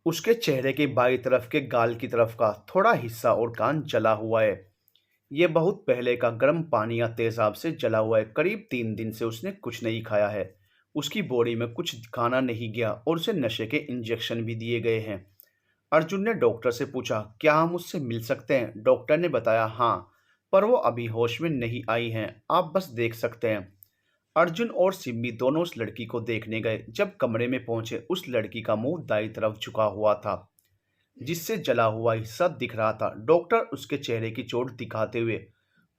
उसके चेहरे के बाईं तरफ के गाल की तरफ का थोड़ा हिस्सा और कान जला हुआ है। ये बहुत पहले का गर्म पानी या तेजाब से जला हुआ है। करीब 3 दिन से उसने कुछ नहीं खाया है। उसकी बॉडी में कुछ खाना नहीं गया और उसे नशे के इंजेक्शन भी दिए गए हैं। अर्जुन ने डॉक्टर से पूछा, क्या हम उससे मिल सकते हैं? डॉक्टर ने बताया, हाँ, पर वो अभी होश में नहीं आई हैं, आप बस देख सकते हैं। अर्जुन और सिम्मी दोनों उस लड़की को देखने गए। जब कमरे में पहुंचे, उस लड़की का मुंह दाईं तरफ झुका हुआ था, जिससे जला हुआ हिस्सा दिख रहा था। डॉक्टर उसके चेहरे की चोट दिखाते हुए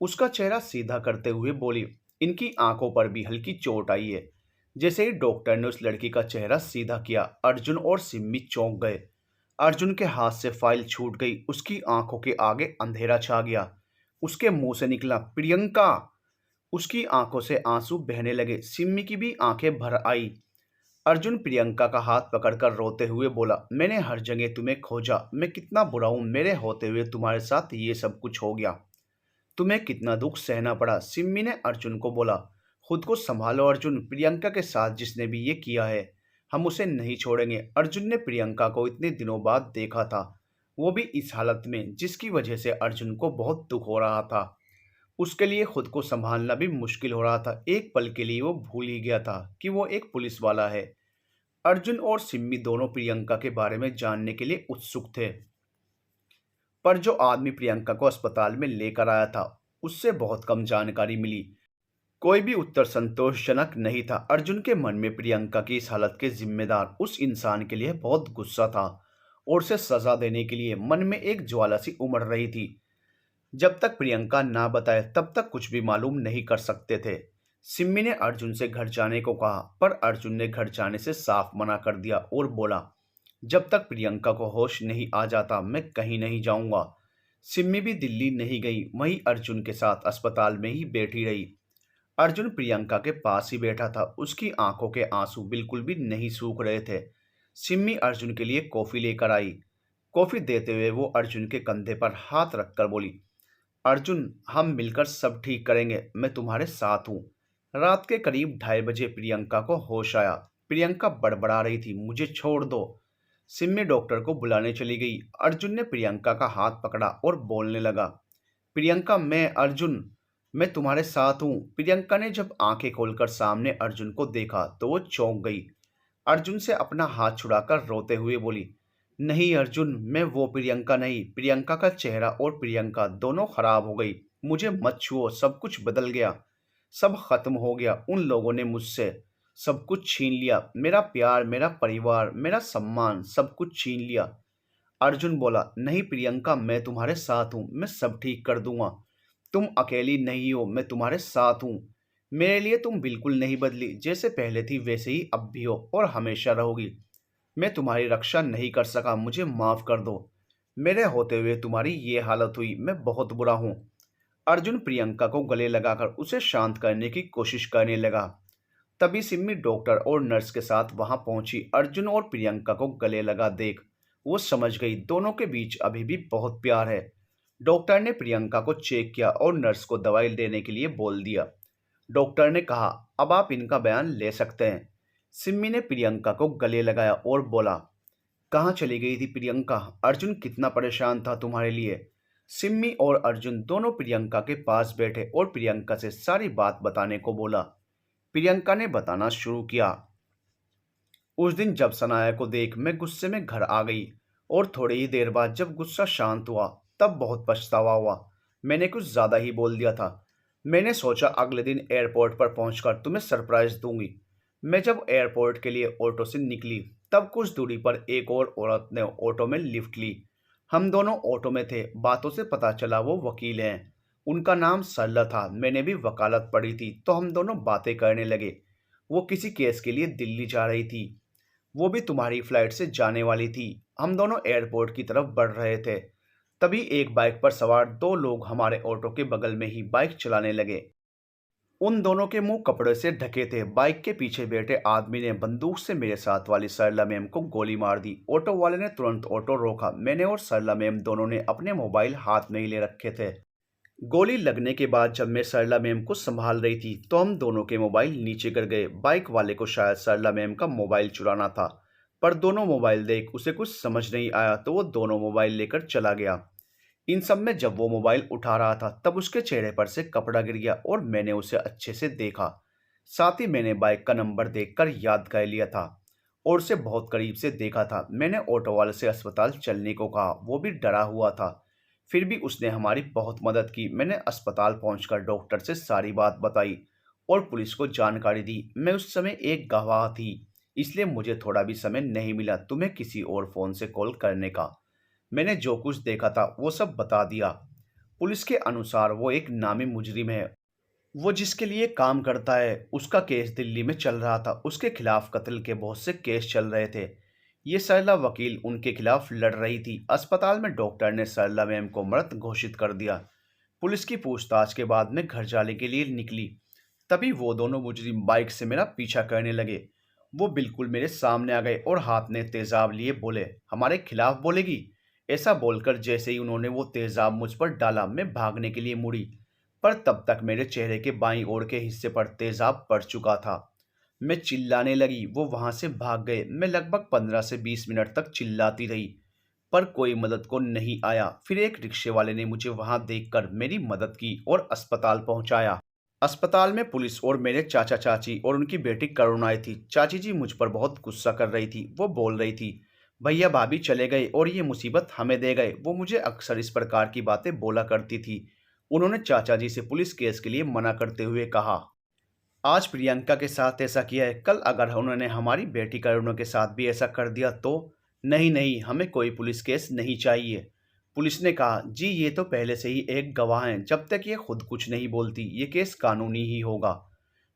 उसका चेहरा सीधा करते हुए बोली, इनकी आंखों पर भी हल्की चोट आई है। जैसे ही डॉक्टर ने उस लड़की का चेहरा सीधा किया, अर्जुन और सिम्मी चौंक गए। अर्जुन के हाथ से फाइल छूट गई। उसकी आंखों के आगे अंधेरा छा गया। उसके मुंह से निकला, प्रियंका। उसकी आंखों से आंसू बहने लगे। सिम्मी की भी आंखें भर आई। अर्जुन प्रियंका का हाथ पकड़कर रोते हुए बोला, मैंने हर जगह तुम्हें खोजा, मैं कितना बुरा हूं, मेरे होते हुए तुम्हारे साथ ये सब कुछ हो गया। तुम्हें कितना दुख सहना पड़ा। सिम्मी ने अर्जुन को बोला, खुद को संभालो अर्जुन, प्रियंका के साथ जिसने भी ये किया है, हम उसे नहीं छोड़ेंगे। अर्जुन ने प्रियंका को इतने दिनों बाद देखा था, वो भी इस हालत में, जिसकी वजह से अर्जुन को बहुत दुख हो रहा था। उसके लिए खुद को संभालना भी मुश्किल हो रहा था। एक पल के लिए वो भूल ही गया था कि वो एक पुलिस वाला है। अर्जुन और सिम्मी दोनों प्रियंका के बारे में जानने के लिए उत्सुक थे, पर जो आदमी प्रियंका को अस्पताल में लेकर आया था, उससे बहुत कम जानकारी मिली। कोई भी उत्तर संतोषजनक नहीं था। अर्जुन के मन में प्रियंका की इस हालत के जिम्मेदार उस इंसान के लिए बहुत गुस्सा था और उसे सजा देने के लिए मन में एक ज्वाला सी उमड़ रही थी। जब तक प्रियंका ना बताए तब तक कुछ भी मालूम नहीं कर सकते थे। सिम्मी ने अर्जुन से घर जाने को कहा, पर अर्जुन ने घर जाने से साफ मना कर दिया और बोला, जब तक प्रियंका को होश नहीं आ जाता मैं कहीं नहीं जाऊंगा। सिम्मी भी दिल्ली नहीं गई, वहीं अर्जुन के साथ अस्पताल में ही बैठी रही। अर्जुन प्रियंका के पास ही बैठा था। उसकी आंखों के आंसू बिल्कुल भी नहीं सूख रहे थे। सिम्मी अर्जुन के लिए कॉफी लेकर आई। कॉफी देते हुए वो अर्जुन के कंधे पर हाथ रखकर बोली, अर्जुन, हम मिलकर सब ठीक करेंगे, मैं तुम्हारे साथ हूँ। रात के करीब 2:30 बजे प्रियंका को होश आया। प्रियंका बड़बड़ा रही थी, मुझे छोड़ दो। सिम्मी डॉक्टर को बुलाने चली गई। अर्जुन ने प्रियंका का हाथ पकड़ा और बोलने लगा, प्रियंका, मैं तुम्हारे साथ हूँ। प्रियंका ने जब आंखें खोलकर सामने अर्जुन को देखा तो वो चौंक गई। अर्जुन से अपना हाथ छुड़ाकर रोते हुए बोली, नहीं अर्जुन, मैं वो प्रियंका नहीं। प्रियंका का चेहरा और प्रियंका दोनों खराब हो गई। मुझे मत छुओ, सब कुछ बदल गया, सब खत्म हो गया। उन लोगों ने मुझसे सब कुछ छीन लिया, मेरा प्यार, मेरा परिवार, मेरा सम्मान, सब कुछ छीन लिया। अर्जुन बोला, नहीं प्रियंका, मैं तुम्हारे साथ हूँ, मैं सब ठीक कर दूंगा। तुम अकेली नहीं हो, मैं तुम्हारे साथ हूँ। मेरे लिए तुम बिल्कुल नहीं बदली, जैसे पहले थी वैसे ही अब भी हो और हमेशा रहोगी। मैं तुम्हारी रक्षा नहीं कर सका, मुझे माफ कर दो। मेरे होते हुए तुम्हारी ये हालत हुई, मैं बहुत बुरा हूँ। अर्जुन प्रियंका को गले लगाकर उसे शांत करने की कोशिश करने लगा। तभी सिम्मी डॉक्टर और नर्स के साथ वहां पहुंची। अर्जुन और प्रियंका को गले लगा देख वो समझ गई दोनों के बीच अभी भी बहुत प्यार है। डॉक्टर ने प्रियंका को चेक किया और नर्स को दवाई देने के लिए बोल दिया। डॉक्टर ने कहा, अब आप इनका बयान ले सकते हैं। सिम्मी ने प्रियंका को गले लगाया और बोला, कहाँ चली गई थी प्रियंका? अर्जुन कितना परेशान था तुम्हारे लिए। सिम्मी और अर्जुन दोनों प्रियंका के पास बैठे और प्रियंका से सारी बात बताने को बोला। प्रियंका ने बताना शुरू किया, उस दिन जब सनाया को देख मैं गुस्से में घर आ गई और थोड़ी ही देर बाद जब गुस्सा शांत हुआ तब बहुत पछतावा हुआ। मैंने कुछ ज़्यादा ही बोल दिया था। मैंने सोचा अगले दिन एयरपोर्ट पर पहुंचकर तुम्हें सरप्राइज दूंगी। मैं जब एयरपोर्ट के लिए ऑटो से निकली तब कुछ दूरी पर एक और औरत ने ऑटो में लिफ्ट ली। हम दोनों ऑटो में थे। बातों से पता चला वो वकील हैं। उनका नाम सरला था। मैंने भी वकालत पढ़ी थी तो हम दोनों बातें करने लगे। वो किसी केस के लिए दिल्ली जा रही थी, वो भी तुम्हारी फ्लाइट से जाने वाली थी। हम दोनों एयरपोर्ट की तरफ बढ़ रहे थे। तभी एक बाइक पर सवार दो लोग हमारे ऑटो के बगल में ही बाइक चलाने लगे। उन दोनों के मुंह कपड़े से ढके थे। बाइक के पीछे बैठे आदमी ने बंदूक से मेरे साथ वाली सरला मैम को गोली मार दी। ऑटो वाले ने तुरंत ऑटो रोका। मैंने और सरला मैम दोनों ने अपने मोबाइल हाथ में ही ले रखे थे। गोली लगने के बाद जब मैं सरला मैम को संभाल रही थी तो हम दोनों के मोबाइल नीचे गिर गए। बाइक वाले को शायद सरला मैम का मोबाइल चुराना था, पर दोनों मोबाइल देख उसे कुछ समझ नहीं आया तो वो दोनों मोबाइल लेकर चला गया। इन सब में जब वो मोबाइल उठा रहा था तब उसके चेहरे पर से कपड़ा गिर गया और मैंने उसे अच्छे से देखा। साथ ही मैंने बाइक का नंबर देखकर याद कर लिया था और उसे बहुत करीब से देखा था। मैंने ऑटो वाले से अस्पताल चलने को कहा, वो भी डरा हुआ था। फिर भी उसने हमारी बहुत मदद की। मैंने अस्पताल पहुंचकर डॉक्टर से सारी बात बताई और पुलिस को जानकारी दी। मैं उस समय एक गवाह थी, इसलिए मुझे थोड़ा भी समय नहीं मिला तुम्हें किसी और फोन से कॉल करने का। मैंने जो कुछ देखा था वो सब बता दिया। पुलिस के अनुसार वो एक नामी मुजरिम है। वो जिसके लिए काम करता है उसका केस दिल्ली में चल रहा था। उसके खिलाफ कत्ल के बहुत से केस चल रहे थे। ये सरला वकील उनके खिलाफ लड़ रही थी। अस्पताल में डॉक्टर ने सरला मैम को मृत घोषित कर दिया। पुलिस की पूछताछ के बाद मैं घर जाने के लिए निकली। तभी वो दोनों मुजरिम बाइक से मेरा पीछा करने लगे। वो बिल्कुल मेरे सामने आ गए और हाथ में तेजाब लिए बोले, हमारे खिलाफ बोलेगी? ऐसा बोलकर जैसे ही उन्होंने वो तेजाब मुझ पर डाला मैं भागने के लिए मुड़ी, पर तब तक मेरे चेहरे के बाईं ओर के हिस्से पर तेजाब पड़ चुका था। मैं चिल्लाने लगी, वो वहां से भाग गए। मैं लगभग 15 से 20 मिनट तक चिल्लाती रही, पर कोई मदद को नहीं आया। फिर एक रिक्शे वाले ने मुझे वहां देखकर मेरी मदद की और अस्पताल पहुंचाया। अस्पताल में पुलिस और मेरे चाचा चाची और उनकी बेटी करुण आई थी। चाची जी मुझ पर बहुत गुस्सा कर रही थी। वो बोल रही थी, भैया भाभी चले गए और ये मुसीबत हमें दे गए। वो मुझे अक्सर इस प्रकार की बातें बोला करती थी। उन्होंने चाचा जी से पुलिस केस के लिए मना करते हुए कहा, आज प्रियंका के साथ ऐसा किया है, कल अगर उन्होंने हमारी बेटी करुणा के साथ भी ऐसा कर दिया तो? नहीं नहीं, हमें कोई पुलिस केस नहीं चाहिए। पुलिस ने कहा, जी ये तो पहले से ही एक गवाह हैं, जब तक ये खुद कुछ नहीं बोलती ये केस कानूनी ही होगा।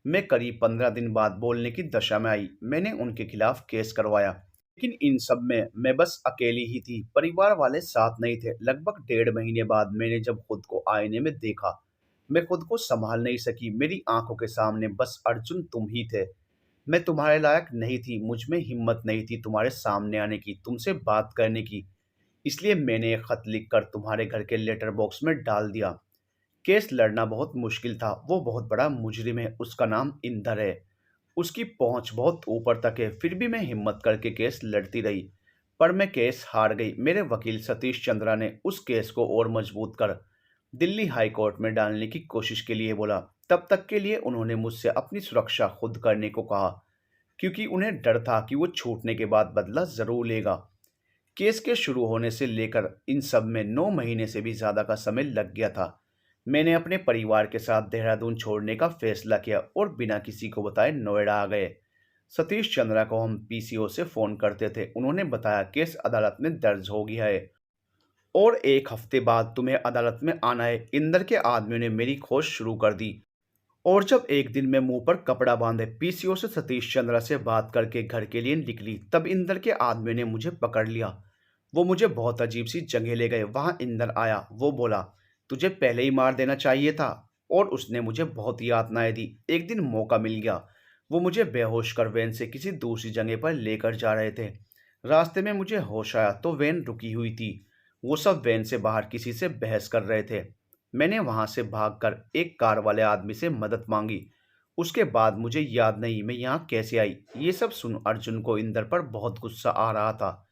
मैं करीब 15 दिन बाद बोलने की दशा में आई। मैंने उनके खिलाफ केस करवाया, लेकिन इन सब में मैं बस अकेली ही थी, परिवार वाले साथ नहीं थे। लगभग 1.5 महीने बाद मैंने जब खुद को आईने में देखा, मैं खुद को संभाल नहीं सकी। मेरी आंखों के सामने बस अर्जुन तुम ही थे। मैं तुम्हारे लायक नहीं थी, मुझ में हिम्मत नहीं थी तुम्हारे सामने आने की, तुमसे बात करने की। इसलिए मैंने एक खत लिखकर तुम्हारे घर के लेटर बॉक्स में डाल दिया। केस लड़ना बहुत मुश्किल था। वो बहुत बड़ा मुजरिम है, उसका नाम इंदर है। उसकी पहुंच बहुत ऊपर तक है। फिर भी मैं हिम्मत करके केस लड़ती रही, पर मैं केस हार गई। मेरे वकील सतीश चंद्रा ने उस केस को और मजबूत कर दिल्ली हाई कोर्ट में डालने की कोशिश के लिए बोला। तब तक के लिए उन्होंने मुझसे अपनी सुरक्षा खुद करने को कहा, क्योंकि उन्हें डर था कि वो छूटने के बाद बदला जरूर लेगा। केस के शुरू होने से लेकर इन सब में 9 महीने से भी ज्यादा का समय लग गया था। मैंने अपने परिवार के साथ देहरादून छोड़ने का फैसला किया और बिना किसी को बताए नोएडा आ गए। सतीश चंद्रा को हम पीसीओ से फोन करते थे। उन्होंने बताया केस अदालत में दर्ज हो गया है और 1 हफ्ते बाद तुम्हें अदालत में आना है। इंदर के आदमियों ने मेरी खोज शुरू कर दी और जब एक दिन मैं मुंह पर कपड़ा बांधे पीसीओ से सतीश चंद्रा से बात करके घर के लिए निकली, तब इंदर के आदमियों ने मुझे पकड़ लिया। वो मुझे बहुत अजीब सी जगह ले गए। वहां इंदर आया। वो बोला, तुझे पहले ही मार देना चाहिए था। और उसने मुझे बहुत यातनाएं दी। एक दिन मौका मिल गया। वो मुझे बेहोश कर वैन से किसी दूसरी जगह पर लेकर जा रहे थे। रास्ते में मुझे होश आया तो वैन रुकी हुई थी। वो सब वैन से बाहर किसी से बहस कर रहे थे। मैंने वहां से भागकर एक कार वाले आदमी से मदद मांगी। उसके बाद मुझे याद नहीं मैं यहाँ कैसे आई। ये सब सुन अर्जुन को इंदर पर बहुत गुस्सा आ रहा था।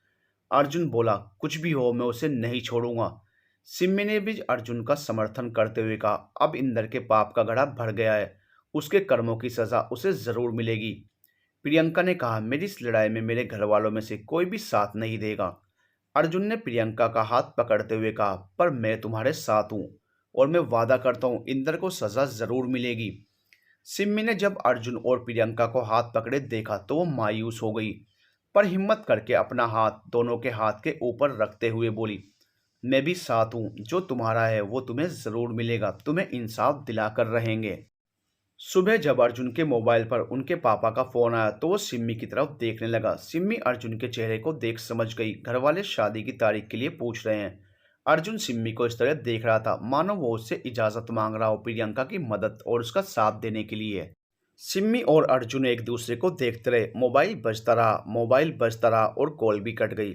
अर्जुन बोला, कुछ भी हो मैं उसे नहीं छोड़ूंगा। सिम्मी ने भी अर्जुन का समर्थन करते हुए कहा, अब इंदर के पाप का घड़ा भर गया है, उसके कर्मों की सजा उसे जरूर मिलेगी। प्रियंका ने कहा, मेरी इस लड़ाई में मेरे घर वालों में से कोई भी साथ नहीं देगा। अर्जुन ने प्रियंका का हाथ पकड़ते हुए कहा, पर मैं तुम्हारे साथ हूं और मैं वादा करता हूं इंदर को सजा जरूर मिलेगी। सिम्मी ने जब अर्जुन और प्रियंका को हाथ पकड़े देखा तो वो मायूस हो गई, पर हिम्मत करके अपना हाथ दोनों के हाथ के ऊपर रखते हुए बोली, मैं भी साथ हूं, जो तुम्हारा है वो तुम्हें जरूर मिलेगा, तुम्हें इंसाफ दिलाकर रहेंगे। सुबह जब अर्जुन के मोबाइल पर उनके पापा का फोन आया तो वो सिम्मी की तरफ देखने लगा। सिम्मी अर्जुन के चेहरे को देख समझ गई, घर वाले शादी की तारीख के लिए पूछ रहे हैं। अर्जुन सिम्मी को इस तरह देख रहा था मानो वो उससे इजाजत मांग रहा हो प्रियंका की मदद और उसका साथ देने के लिए। सिम्मी और अर्जुन एक दूसरे को देखते रहे। मोबाइल बजता रहा और कॉल भी कट गई।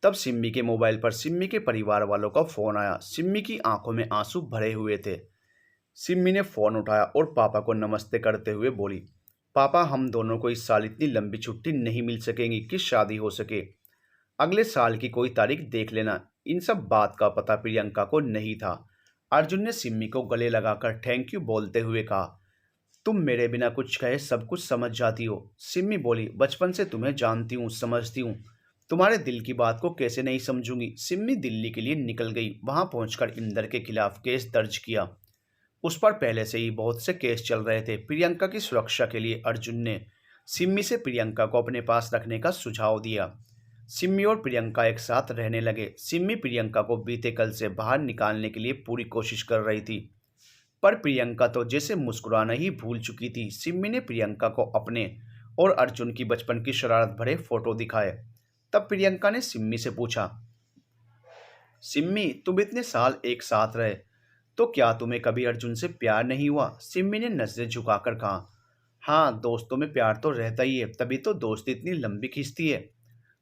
तब सिम्मी के मोबाइल पर सिम्मी के परिवार वालों का फोन आया। सिम्मी की आंखों में आंसू भरे हुए थे। सिम्मी ने फोन उठाया और पापा को नमस्ते करते हुए बोली, पापा, हम दोनों को इस साल इतनी लंबी छुट्टी नहीं मिल सकेंगी कि शादी हो सके। अगले साल की कोई तारीख देख लेना। इन सब बात का पता प्रियंका को नहीं था। अर्जुन ने सिम्मी को गले लगाकर थैंक यू बोलते हुए कहा, तुम मेरे बिना कुछ कहे सब कुछ समझ जाती हो। सिम्मी बोली, बचपन से तुम्हें जानती हूँ, समझती हूँ। तुम्हारे दिल की बात को कैसे नहीं समझूंगी। सिम्मी दिल्ली के लिए निकल गई। वहां पहुंचकर इंदर के खिलाफ केस दर्ज किया। उस पर पहले से ही बहुत से केस चल रहे थे। प्रियंका की सुरक्षा के लिए अर्जुन ने सिम्मी से प्रियंका को अपने पास रखने का सुझाव दिया। सिम्मी और प्रियंका एक साथ रहने लगे। सिम्मी प्रियंका को बीते कल से बाहर निकालने के लिए पूरी कोशिश कर रही थी, पर प्रियंका तो जैसे मुस्कुराना ही भूल चुकी थी। सिम्मी ने प्रियंका को अपने और अर्जुन की बचपन की शरारत भरे फोटो दिखाए। तब प्रियंका ने सिम्मी से पूछा, सिम्मी, तुम इतने साल एक साथ रहे, तो क्या तुम्हें कभी अर्जुन से प्यार नहीं हुआ। सिम्मी ने नजरें झुकाकर कहा, हाँ, दोस्तों में प्यार तो रहता ही है, तभी तो दोस्ती इतनी लंबी खींचती है।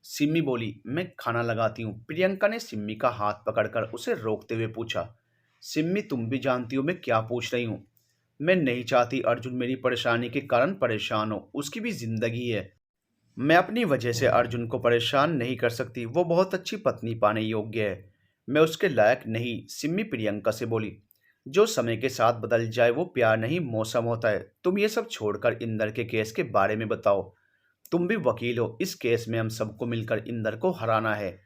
सिम्मी बोली, मैं खाना लगाती हूँ। प्रियंका ने सिम्मी का हाथ पकड़कर उसे रोकते हुए पूछा, सिम्मी, तुम भी जानती हो मैं क्या पूछ रही हूँ। मैं नहीं चाहती अर्जुन मेरी परेशानी के कारण परेशान हो। उसकी भी जिंदगी है। मैं अपनी वजह से अर्जुन को परेशान नहीं कर सकती। वो बहुत अच्छी पत्नी पाने योग्य है। मैं उसके लायक नहीं। सिम्मी प्रियंका से बोली, जो समय के साथ बदल जाए वो प्यार नहीं, मौसम होता है। तुम ये सब छोड़कर इंदर के केस के बारे में बताओ। तुम भी वकील हो। इस केस में हम सबको मिलकर इंदर को हराना है।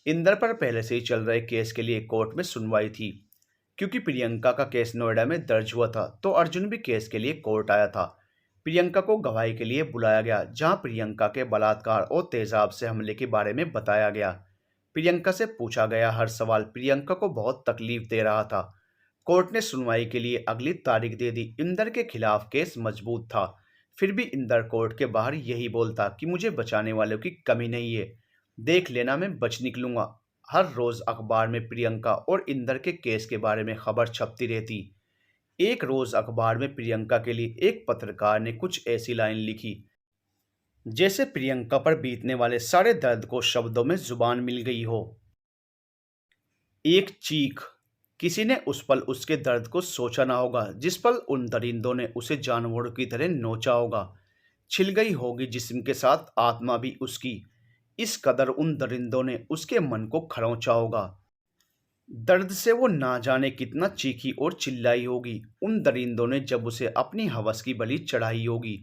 इंदर पर पहले से ही चल रहे केस के लिए कोर्ट में सुनवाई थी। क्योंकि प्रियंका का केस नोएडा में दर्ज हुआ था, तो अर्जुन भी केस के लिए कोर्ट आया था। प्रियंका को गवाही के लिए बुलाया गया, जहां प्रियंका के बलात्कार और तेजाब से हमले के बारे में बताया गया। प्रियंका से पूछा गया हर सवाल प्रियंका को बहुत तकलीफ दे रहा था। कोर्ट ने सुनवाई के लिए अगली तारीख दे दी। इंदर के खिलाफ केस मजबूत था, फिर भी इंदर कोर्ट के बाहर यही बोलता कि मुझे बचाने वालों की कमी नहीं है। देख लेना, मैं बच निकलूंगा। हर रोज अखबार में प्रियंका और इंदर के केस के बारे में खबर छपती रहती। एक रोज अखबार में प्रियंका के लिए एक पत्रकार ने कुछ ऐसी लाइन लिखी, जैसे प्रियंका पर बीतने वाले सारे दर्द को शब्दों में जुबान मिल गई हो। एक चीख। किसी ने उस पल उसके दर्द को सोचा ना होगा, जिस पल उन दरिंदों ने उसे जानवरों की तरह नोचा होगा। छिल गई होगी जिस्म के साथ आत्मा भी उसकी। इस कदर उन दरिंदों ने उसके मन को खरोंचा होगा। दर्द से वो ना जाने कितना चीखी और चिल्लाई होगी उन दरिंदों ने जब उसे अपनी हवस की बलि चढ़ाई होगी।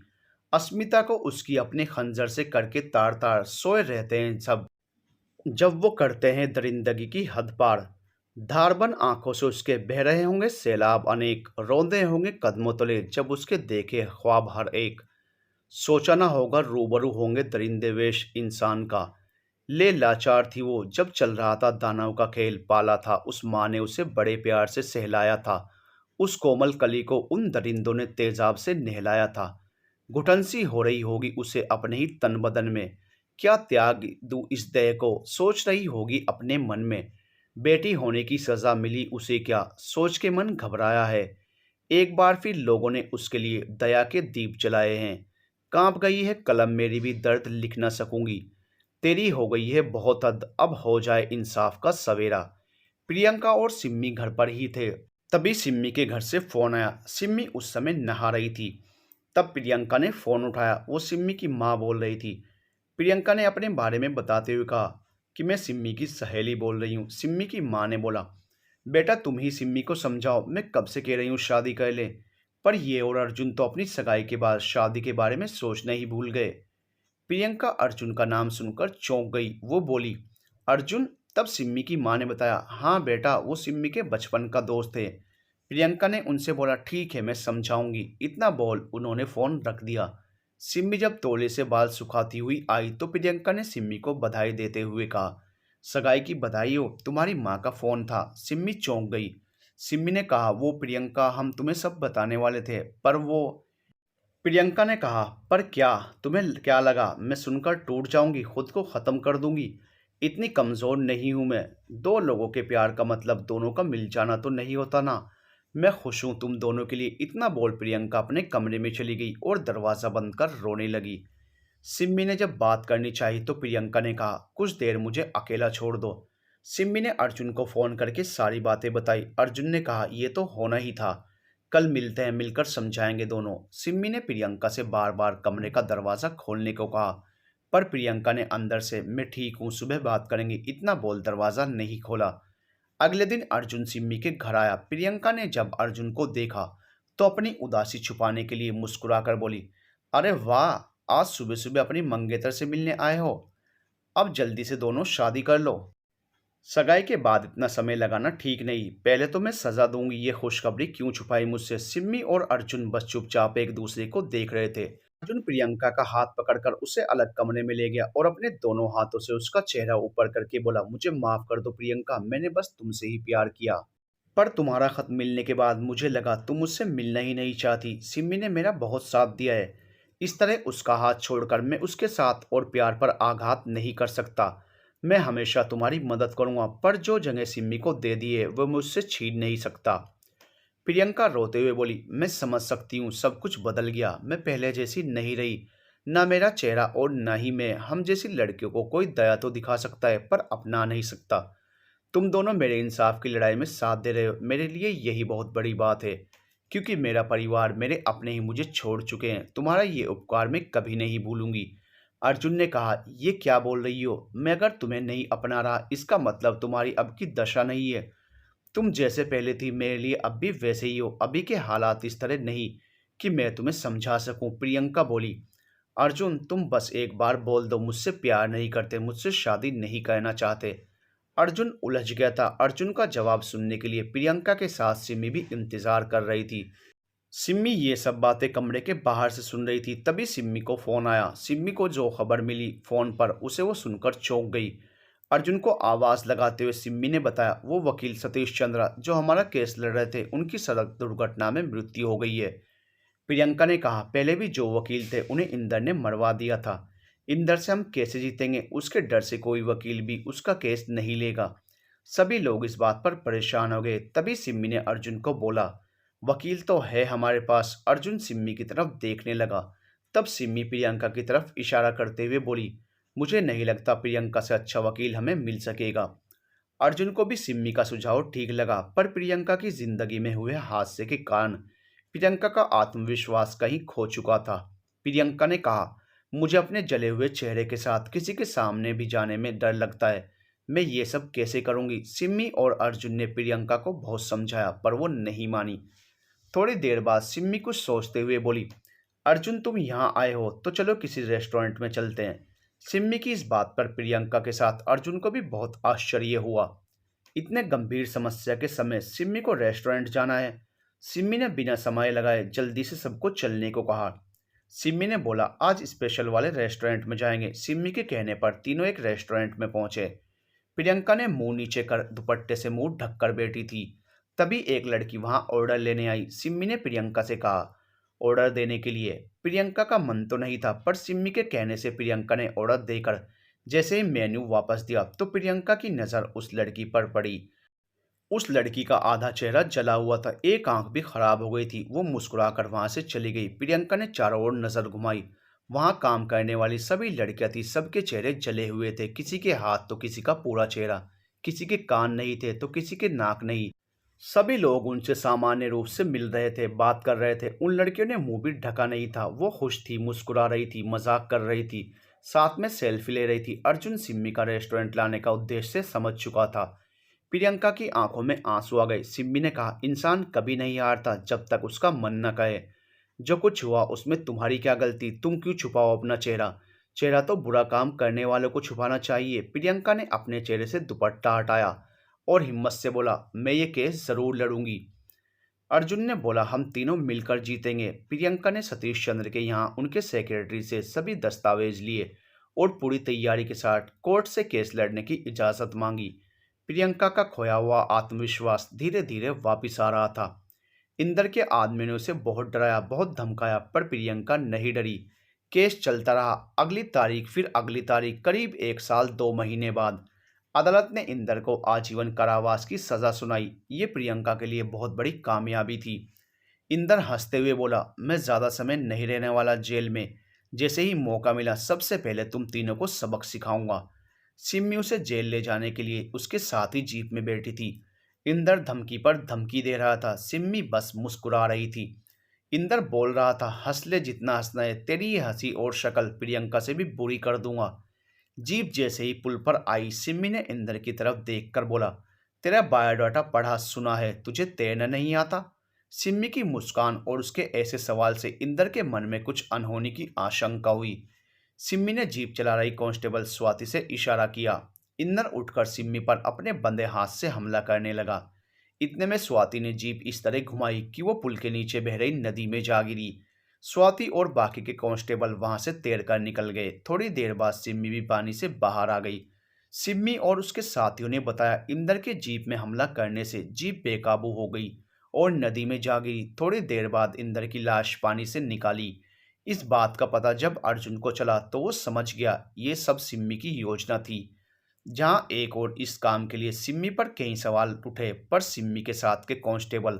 अस्मिता को उसकी अपने खंजर से करके तार तार सोए रहते हैं सब, जब वो करते हैं दरिंदगी की हद पार। धारबन आंखों से उसके बह रहे होंगे सैलाब अनेक, रौंदे होंगे कदमों तले जब उसके देखे ख्वाब हर एक। सोचा ना होगा रूबरू होंगे दरिंदे वेश इंसान का। ले लाचार थी वो जब चल रहा था दानव का खेल। पाला था उस माँ ने उसे बड़े प्यार से सहलाया था। उस कोमल कली को उन दरिंदों ने तेजाब से नहलाया था। घुटन सी हो रही होगी उसे अपने ही तन बदन में। क्या त्याग दूं इस देह को, सोच रही होगी अपने मन में। बेटी होने की सजा मिली उसे क्या, सोच के मन घबराया है। एक बार फिर लोगों ने उसके लिए दया के दीप जलाए हैं। कांप गई है कलम मेरी भी, दर्द लिख न सकूंगी। तेरी हो गई है बहुत हद, अब हो जाए इंसाफ का सवेरा। प्रियंका और सिम्मी घर पर ही थे। तभी सिम्मी के घर से फोन आया। सिम्मी उस समय नहा रही थी। तब प्रियंका ने फोन उठाया। वो सिम्मी की माँ बोल रही थी। प्रियंका ने अपने बारे में बताते हुए कहा कि मैं सिम्मी की सहेली बोल रही हूँ। सिम्मी की माँ ने बोला, बेटा तुम ही सिम्मी को समझाओ, मैं कब से कह रही हूँ शादी कर ले। पर ये और अर्जुन तो अपनी सगाई के बाद शादी के बारे में सोचना ही भूल गए। प्रियंका अर्जुन का नाम सुनकर चौंक गई। वो बोली, अर्जुन। तब सिम्मी की माँ ने बताया, हाँ बेटा, वो सिम्मी के बचपन का दोस्त थे। प्रियंका ने उनसे बोला, ठीक है मैं समझाऊंगी। इतना बोल उन्होंने फोन रख दिया। सिम्मी जब तौले से बाल सुखाती हुई आई तो प्रियंका ने सिम्मी को बधाई देते हुए कहा, सगाई की बधाई हो, तुम्हारी माँ का फोन था। सिम्मी चौंक गई। सिम्मी ने कहा, वो प्रियंका, हम तुम्हें सब बताने वाले थे, पर वो। प्रियंका ने कहा, पर क्या? तुम्हें क्या लगा मैं सुनकर टूट जाऊंगी, खुद को ख़त्म कर दूंगी? इतनी कमज़ोर नहीं हूं मैं। दो लोगों के प्यार का मतलब दोनों का मिल जाना तो नहीं होता ना। मैं खुश हूं तुम दोनों के लिए। इतना बोल प्रियंका अपने कमरे में चली गई और दरवाज़ा बंद कर रोने लगी। सिम्मी ने जब बात करनी चाहिए तो प्रियंका ने कहा, कुछ देर मुझे अकेला छोड़ दो। सिम्मी ने अर्जुन को फ़ोन करके सारी बातें बताई। अर्जुन ने कहा, यह तो होना ही था। कल मिलते हैं, मिलकर समझाएंगे दोनों। सिम्मी ने प्रियंका से बार बार कमरे का दरवाज़ा खोलने को कहा, पर प्रियंका ने अंदर से मैं ठीक हूँ, सुबह बात करेंगे, इतना बोल दरवाज़ा नहीं खोला। अगले दिन अर्जुन सिम्मी के घर आया। प्रियंका ने जब अर्जुन को देखा तो अपनी उदासी छुपाने के लिए मुस्कुराकर बोली, अरे वाह, आज सुबह सुबह अपनी मंगेतर से मिलने आए हो। अब जल्दी से दोनों शादी कर लो। सगाई के बाद इतना समय लगाना ठीक नहीं। पहले तो मैं सजा दूंगी। ये खुशखबरी क्यों छुपाई मुझसे? सिम्मी और अर्जुन बस चुपचाप एक दूसरे को देख रहे थे। अर्जुन प्रियंका का हाथ पकड़कर उसे अलग कमरे में ले गया और अपने दोनों हाथों से उसका चेहरा ऊपर करके बोला, मुझे माफ कर दो प्रियंका, मैंने बस तुमसे ही प्यार किया। पर तुम्हारा खत मिलने के बाद मुझे लगा तुम मुझसे मिलना ही नहीं चाहती। सिम्मी ने मेरा बहुत साथ दिया है। इस तरह उसका हाथ छोड़कर मैं उसके साथ और प्यार पर आघात नहीं कर सकता। मैं हमेशा तुम्हारी मदद करूंगा, पर जो जगह सिम्मी को दे दी है वह मुझसे छीन नहीं सकता। प्रियंका रोते हुए बोली, मैं समझ सकती हूँ, सब कुछ बदल गया, मैं पहले जैसी नहीं रही। ना मेरा चेहरा और ना ही मैं। हम जैसी लड़कियों को कोई दया तो दिखा सकता है पर अपना नहीं सकता। तुम दोनों मेरे इंसाफ की लड़ाई में साथ दे रहे हो, मेरे लिए यही बहुत बड़ी बात है, क्योंकि मेरा परिवार, मेरे अपने ही मुझे छोड़ चुके हैं। तुम्हारा ये उपकार मैं कभी नहीं भूलूंगी। अर्जुन ने कहा, ये क्या बोल रही हो? मैं अगर तुम्हें नहीं अपना रहा इसका मतलब तुम्हारी अब की दशा नहीं है। तुम जैसे पहले थी मेरे लिए अब भी वैसे ही हो। अभी के हालात इस तरह नहीं कि मैं तुम्हें समझा सकूं। प्रियंका बोली, अर्जुन तुम बस एक बार बोल दो, मुझसे प्यार नहीं करते, मुझसे शादी नहीं करना चाहते। अर्जुन उलझ गया था। अर्जुन का जवाब सुनने के लिए प्रियंका के साथ सिमी भी इंतजार कर रही थी। सिम्मी ये सब बातें कमरे के बाहर से सुन रही थी। तभी सिम्मी को फोन आया। सिम्मी को जो खबर मिली फोन पर, उसे वो सुनकर चौंक गई। अर्जुन को आवाज लगाते हुए सिम्मी ने बताया, वो वकील सतीश चंद्रा जो हमारा केस लड़ रहे थे, उनकी सड़क दुर्घटना में मृत्यु हो गई है। प्रियंका ने कहा, पहले भी जो वकील थे उन्हें इंदर ने मरवा दिया था। इंदर से हम कैसे जीतेंगे? उसके डर से कोई वकील भी उसका केस नहीं लेगा। सभी लोग इस बात पर परेशान हो गए। तभी सिम्मी ने अर्जुन को बोला, वकील तो है हमारे पास। अर्जुन सिम्मी की तरफ देखने लगा। तब सिम्मी प्रियंका की तरफ इशारा करते हुए बोली, मुझे नहीं लगता प्रियंका से अच्छा वकील हमें मिल सकेगा। अर्जुन को भी सिम्मी का सुझाव ठीक लगा, पर प्रियंका की जिंदगी में हुए हादसे के कारण प्रियंका का आत्मविश्वास कहीं खो चुका था। प्रियंका ने कहा, मुझे अपने जले हुए चेहरे के साथ किसी के सामने भी जाने में डर लगता है। मैं ये सब कैसे करूंगी? सिम्मी और अर्जुन ने प्रियंका को बहुत समझाया पर वो नहीं मानी। थोड़ी देर बाद सिम्मी कुछ सोचते हुए बोली, अर्जुन तुम यहाँ आए हो तो चलो किसी रेस्टोरेंट में चलते हैं। सिम्मी की इस बात पर प्रियंका के साथ अर्जुन को भी बहुत आश्चर्य हुआ। इतने गंभीर समस्या के समय सिम्मी को रेस्टोरेंट जाना है? सिम्मी ने बिना समय लगाए जल्दी से सबको चलने को कहा। सिम्मी ने बोला, आज स्पेशल वाले रेस्टोरेंट में जाएंगे। सिम्मी के कहने पर तीनों एक रेस्टोरेंट में पहुंचे। प्रियंका ने मुंह नीचे कर दुपट्टे से मुंह ढककर बैठी थी। तभी एक लड़की वहां ऑर्डर लेने आई। सिम्मी ने प्रियंका से कहा, ऑर्डर देने के लिए। प्रियंका का मन तो नहीं था, पर सिम्मी के कहने से प्रियंका ने ऑर्डर देकर जैसे ही मेन्यू वापस दिया तो प्रियंका की नज़र उस लड़की पर पड़ी। उस लड़की का आधा चेहरा जला हुआ था, एक आंख भी खराब हो गई थी। वो मुस्कुराकर वहां से चली गई। प्रियंका ने चारों ओर नजर घुमाई। वहां काम करने वाली सभी लड़कियां थी। सबके चेहरे जले हुए थे। किसी के हाथ तो किसी का पूरा चेहरा, किसी के कान नहीं थे तो किसी के नाक नहीं। सभी लोग उनसे सामान्य रूप से मिल रहे थे, बात कर रहे थे। उन लड़कियों ने मुंह भी ढका नहीं था। वो खुश थी, मुस्कुरा रही थी, मजाक कर रही थी, साथ में सेल्फी ले रही थी। अर्जुन सिम्मी का रेस्टोरेंट लाने का उद्देश्य समझ चुका था। प्रियंका की आंखों में आंसू आ गए। सिम्मी ने कहा, इंसान कभी नहीं हारता जब तक उसका मन न कहे। जो कुछ हुआ उसमें तुम्हारी क्या गलती? तुम क्यों छुपाओ अपना चेहरा? चेहरा तो बुरा काम करने वालों को छुपाना चाहिए। प्रियंका ने अपने चेहरे से दुपट्टा हटाया और हिम्मत से बोला, मैं ये केस जरूर लड़ूंगी। अर्जुन ने बोला, हम तीनों मिलकर जीतेंगे। प्रियंका ने सतीश चंद्र के यहाँ उनके सेक्रेटरी से सभी दस्तावेज लिए और पूरी तैयारी के साथ कोर्ट से केस लड़ने की इजाज़त मांगी। प्रियंका का खोया हुआ आत्मविश्वास धीरे धीरे वापिस आ रहा था। इंदर के आदमी ने उसे बहुत डराया, बहुत धमकाया, पर प्रियंका नहीं डरी। केस चलता रहा। अगली तारीख, फिर अगली तारीख। करीब 1 साल 2 महीने बाद अदालत ने इंदर को आजीवन कारावास की सजा सुनाई। ये प्रियंका के लिए बहुत बड़ी कामयाबी थी। इंदर हंसते हुए बोला, मैं ज्यादा समय नहीं रहने वाला जेल में। जैसे ही मौका मिला सबसे पहले तुम तीनों को सबक सिखाऊंगा। सिम्मी उसे जेल ले जाने के लिए उसके साथ ही जीप में बैठी थी। इंदर धमकी पर धमकी दे रहा था, सिम्मी बस मुस्कुरा रही थी। इंदर बोल रहा था, हंस ले जितना हंसना है, तेरी ये हंसी और शक्ल प्रियंका से भी बुरी कर दूंगा। जीप जैसे ही पुल पर आई, सिम्मी ने इंदर की तरफ देखकर बोला, तेरा बायोडाटा पढ़ा सुना है, तुझे तैरना नहीं आता? सिम्मी की मुस्कान और उसके ऐसे सवाल से इंदर के मन में कुछ अनहोनी की आशंका हुई। सिम्मी ने जीप चला रही कांस्टेबल स्वाति से इशारा किया। इंदर उठकर सिम्मी पर अपने बंदे हाथ से हमला करने लगा। इतने में स्वाति ने जीप इस तरह घुमाई कि वो पुल के नीचे बह रही नदी में जा गिरी। स्वाति और बाकी के कांस्टेबल वहां से तैरकर निकल गए। थोड़ी देर बाद सिम्मी भी पानी से बाहर आ गई। सिम्मी और उसके साथियों ने बताया, इंदर के जीप में हमला करने से जीप बेकाबू हो गई और नदी में जा गिरी। थोड़ी देर बाद इंदर की लाश पानी से निकाली। इस बात का पता जब अर्जुन को चला तो वो समझ गया ये सब सिम्मी की योजना थी। जहां एक और इस काम के लिए सिम्मी पर कई सवाल उठे, पर सिम्मी के साथ के कांस्टेबल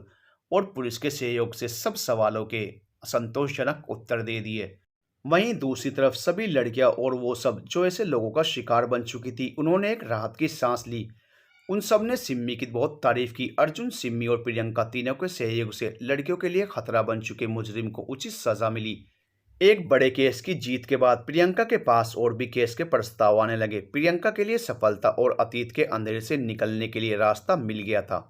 और पुलिस के सहयोग से सब सवालों के संतोषजनक उत्तर दे दिए। वहीं दूसरी तरफ सभी लड़कियां और वो सब जो ऐसे लोगों का शिकार बन चुकी थी, उन्होंने एक राहत की सांस ली। उन सब ने सिम्मी की बहुत तारीफ की। अर्जुन, सिम्मी और प्रियंका तीनों के सहयोग से लड़कियों के लिए खतरा बन चुके मुजरिम को उचित सजा मिली। एक बड़े केस की जीत के बाद प्रियंका के पास और भी केस के प्रस्ताव आने लगे। प्रियंका के लिए सफलता और अतीत के अंधेरे से निकलने के लिए रास्ता मिल गया था।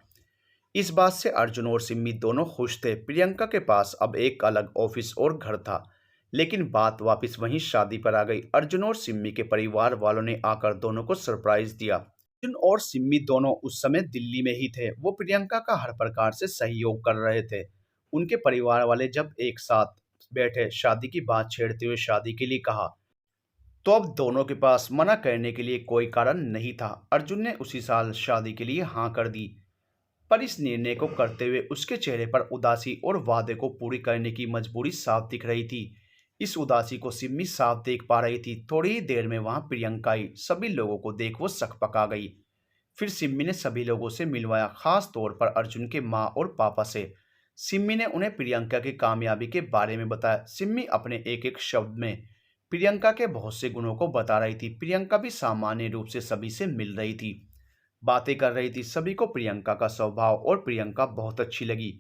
इस बात से अर्जुन और सिम्मी दोनों खुश थे। प्रियंका के पास अब एक अलग ऑफिस और घर था। लेकिन बात वापस वहीं शादी पर आ गई। अर्जुन और सिम्मी के परिवार वालों ने आकर दोनों को सरप्राइज दिया। अर्जुन और सिम्मी दोनों उस समय दिल्ली में ही थे। वो प्रियंका का हर प्रकार से सहयोग कर रहे थे। उनके परिवार वाले जब एक साथ बैठे, शादी की बात छेड़ते हुए शादी के लिए कहा, तो अब दोनों के पास मना करने के लिए कोई कारण नहीं था। अर्जुन ने उसी साल शादी के लिए हाँ कर दी, पर इस निर्णय को करते हुए उसके चेहरे पर उदासी और वादे को पूरी करने की मजबूरी साफ दिख रही थी। इस उदासी को सिम्मी साफ देख पा रही थी। थोड़ी ही देर में वहां प्रियंका आई। सभी लोगों को देख वो सकपका गई। फिर सिम्मी ने सभी लोगों से मिलवाया, खास तौर पर अर्जुन के माँ और पापा से। सिम्मी ने उन्हें प्रियंका की कामयाबी के बारे में बताया। सिम्मी अपने एक एक शब्द में प्रियंका के बहुत से गुणों को बता रही थी। प्रियंका भी सामान्य रूप से सभी से मिल रही थी, बातें कर रही थी। सभी को प्रियंका का स्वभाव और प्रियंका बहुत अच्छी लगी।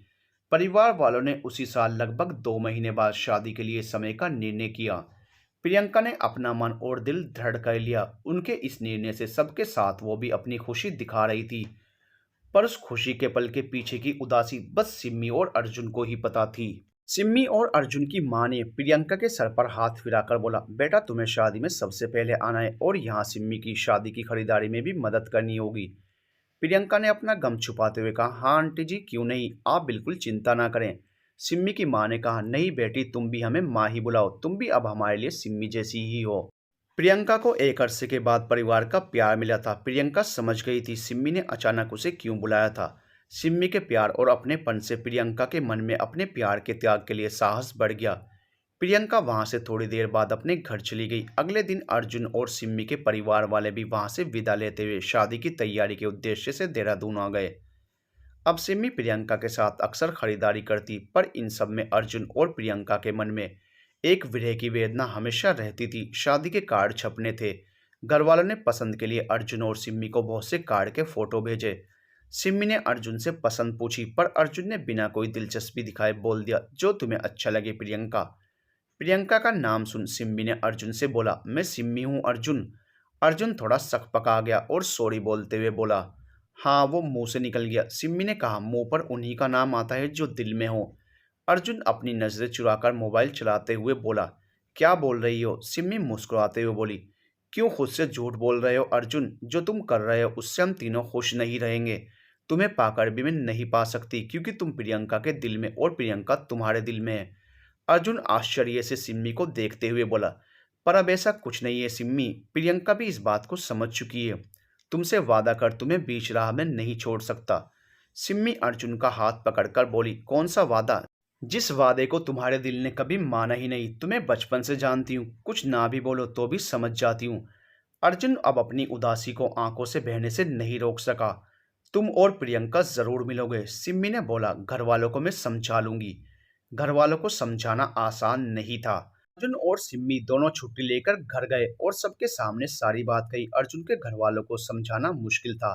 परिवार वालों ने उसी साल लगभग 2 महीने बाद शादी के लिए समय का निर्णय किया। प्रियंका ने अपना मन और दिल दृढ़ कर लिया। उनके इस निर्णय से सबके साथ वो भी अपनी खुशी दिखा रही थी, पर उस खुशी के पल के पीछे की उदासी बस सिम्मी और अर्जुन को ही पता थी। सिम्मी और अर्जुन की मां ने प्रियंका के सर पर हाथ फिराकर बोला, बेटा तुम्हें शादी में सबसे पहले आना है और यहाँ सिम्मी की शादी की खरीदारी में भी मदद करनी होगी। प्रियंका ने अपना गम छुपाते हुए कहा, हाँ आंटी जी, क्यों नहीं, आप बिल्कुल चिंता ना करें। सिम्मी की मां ने कहा, नहीं बेटी, तुम भी हमें माँ ही बुलाओ, तुम भी अब हमारे लिए सिम्मी जैसी ही हो। प्रियंका को एक अरसे के बाद परिवार का प्यार मिला था। प्रियंका समझ गई थी सिम्मी ने अचानक उसे क्यों बुलाया था। सिम्मी के प्यार और अपनेपन से प्रियंका के मन में अपने प्यार के त्याग के लिए साहस बढ़ गया। प्रियंका वहां से थोड़ी देर बाद अपने घर चली गई। अगले दिन अर्जुन और सिम्मी के परिवार वाले भी वहां से विदा लेते हुए शादी की तैयारी के उद्देश्य से देहरादून आ गए। अब सिमी प्रियंका के साथ अक्सर खरीदारी करती, पर इन सब में अर्जुन और प्रियंका के मन में एक विरह की वेदना हमेशा रहती थी। शादी के कार्ड छपने थे। घर वालों ने पसंद के लिए अर्जुन और सिम्मी को बहुत से कार्ड के फोटो भेजे। सिम्मी ने अर्जुन से पसंद पूछी, पर अर्जुन ने बिना कोई दिलचस्पी दिखाए बोल दिया, जो तुम्हें अच्छा लगे प्रियंका। प्रियंका का नाम सुन सिम्मी ने अर्जुन से बोला, मैं सिम्मी हूँ अर्जुन। अर्जुन थोड़ा सकपका गया और सॉरी बोलते हुए बोला, हाँ वो मुंह से निकल गया। सिम्मी ने कहा, मुंह पर उन्हीं का नाम आता है जो दिल में हो। अर्जुन अपनी नजरें चुराकर मोबाइल चलाते हुए बोला, क्या बोल रही हो? सिम्मी मुस्कुराते हुए बोली, क्यों खुद से झूठ बोल रहे हो अर्जुन? जो तुम कर रहे हो उससे हम तीनों खुश नहीं रहेंगे। तुम्हें पाकर भी मैं नहीं पा सकती, क्योंकि तुम प्रियंका के दिल में और प्रियंका तुम्हारे दिल में है। अर्जुन आश्चर्य से सिम्मी को देखते हुए बोला, पर अब ऐसा कुछ नहीं है सिम्मी, प्रियंका भी इस बात को समझ चुकी है। तुमसे वादा कर तुम्हें बीच राह में नहीं छोड़ सकता। सिम्मी अर्जुन का हाथ पकड़कर बोली, कौन सा वादा? जिस वादे को तुम्हारे दिल ने कभी माना ही नहीं। तुम्हें बचपन से जानती हूँ, कुछ ना भी बोलो तो भी समझ जाती हूँ। अर्जुन अब अपनी उदासी को आंखों से बहने से नहीं रोक सका। तुम और प्रियंका जरूर मिलोगे, सिम्मी ने बोला, घर वालों को मैं समझा लूंगी। घर वालों को समझाना आसान नहीं था। अर्जुन और सिम्मी दोनों छुट्टी लेकर घर गए और सबके सामने सारी बात कही। अर्जुन के घर वालों को समझाना मुश्किल था,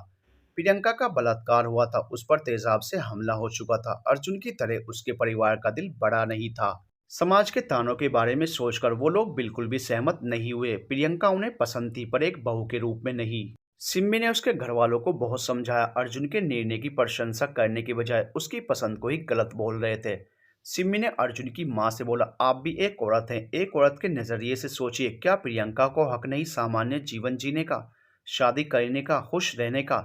प्रियंका का बलात्कार हुआ था, उस पर तेजाब से हमला हो चुका था। अर्जुन की तरह उसके परिवार का दिल बड़ा नहीं था। समाज के तानों के बारे में सोचकर वो लोग बिल्कुल भी सहमत नहीं हुए। प्रियंका उन्हें पसंद थी, पर एक बहू के रूप में नहीं। सिम्मी ने उसके घर वालों को बहुत समझाया। अर्जुन के निर्णय की प्रशंसा करने के बजाय उसकी पसंद को ही गलत बोल रहे थे। सिम्मी ने अर्जुन की माँ से बोला, आप भी एक औरत हैं, एक औरत के नजरिए से सोचिए, क्या प्रियंका को हक नहीं सामान्य जीवन जीने का, शादी करने का, खुश रहने का?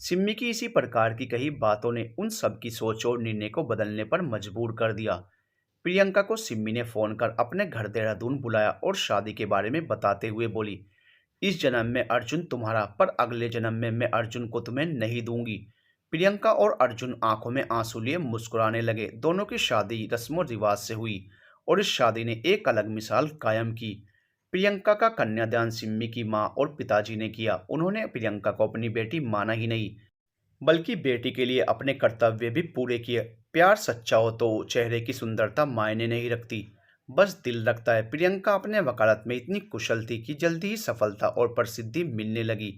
सिम्मी की इसी प्रकार की कही बातों ने उन सब की सोच और निर्णय को बदलने पर मजबूर कर दिया। प्रियंका को सिम्मी ने फोन कर अपने घर देहरादून बुलाया और शादी के बारे में बताते हुए बोली, इस जन्म में अर्जुन तुम्हारा, पर अगले जन्म में मैं अर्जुन को तुम्हें नहीं दूंगी। प्रियंका और अर्जुन आंखों में आंसू लिए मुस्कुराने लगे। दोनों की शादी रस्मों रिवाज से हुई और इस शादी ने एक अलग मिसाल कायम की। प्रियंका का कन्यादान सिम्मी की माँ और पिताजी ने किया। उन्होंने प्रियंका को अपनी बेटी माना ही नहीं, बल्कि बेटी के लिए अपने कर्तव्य भी पूरे किए। प्यार सच्चा हो तो चेहरे की सुंदरता मायने नहीं रखती, बस दिल रखता है। प्रियंका अपने वकालत में इतनी कुशल थी कि जल्दी ही सफलता और प्रसिद्धि मिलने लगी।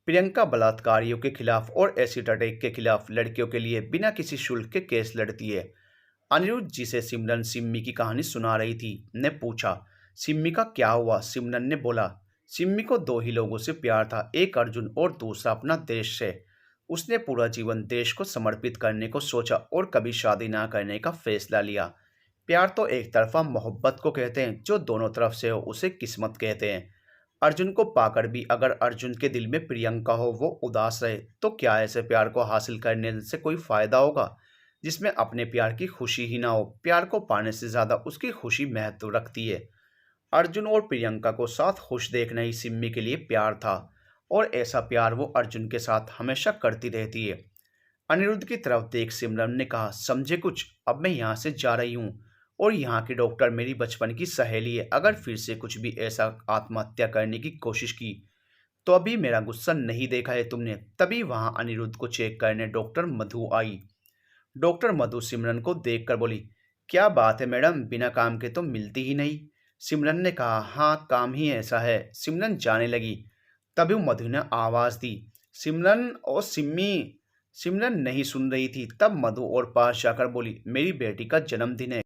प्रियंका बलात्कारियों के खिलाफ और एसिड अटैक के खिलाफ लड़कियों के लिए बिना किसी शुल्क के केस लड़ती है। अनिरुद्ध जी से सिमरन सिम्मी की कहानी सुना रही थी, ने पूछा, सिम्मी का क्या हुआ? सिमरन ने बोला, सिम्मी को दो ही लोगों से प्यार था, एक अर्जुन और दूसरा अपना देश से। उसने पूरा जीवन देश को समर्पित करने को सोचा और कभी शादी ना करने का फैसला लिया। प्यार तो एक तरफा मोहब्बत को कहते हैं, जो दोनों तरफ से हो उसे किस्मत कहते हैं। अर्जुन को पाकर भी अगर अर्जुन के दिल में प्रियंका हो, वो उदास रहे, तो क्या ऐसे प्यार को हासिल करने से कोई फायदा होगा जिसमें अपने प्यार की खुशी ही ना हो? प्यार को पाने से ज्यादा उसकी खुशी महत्व रखती है। अर्जुन और प्रियंका को साथ खुश देखना ही सिम्मी के लिए प्यार था, और ऐसा प्यार वो अर्जुन के साथ हमेशा करती रहती है। अनिरुद्ध की तरफ देख सिमरन ने कहा, समझे कुछ? अब मैं यहाँ से जा रही हूँ और यहाँ की डॉक्टर मेरी बचपन की सहेली है। अगर फिर से कुछ भी ऐसा आत्महत्या करने की कोशिश की तो अभी मेरा गुस्सा नहीं देखा है तुमने। तभी वहां अनिरुद्ध को चेक करने डॉक्टर मधु आई। डॉक्टर मधु सिमरन को देखकर बोली, क्या बात है मैडम, बिना काम के तो मिलती ही नहीं। सिमरन ने कहा, हाँ काम ही ऐसा है। सिमरन जाने लगी, तभी मधु ने आवाज दी, सिमरन और सिम्मी। सिमरन नहीं सुन रही थी। तब मधु और पास जाकर बोली, मेरी बेटी का जन्मदिन है,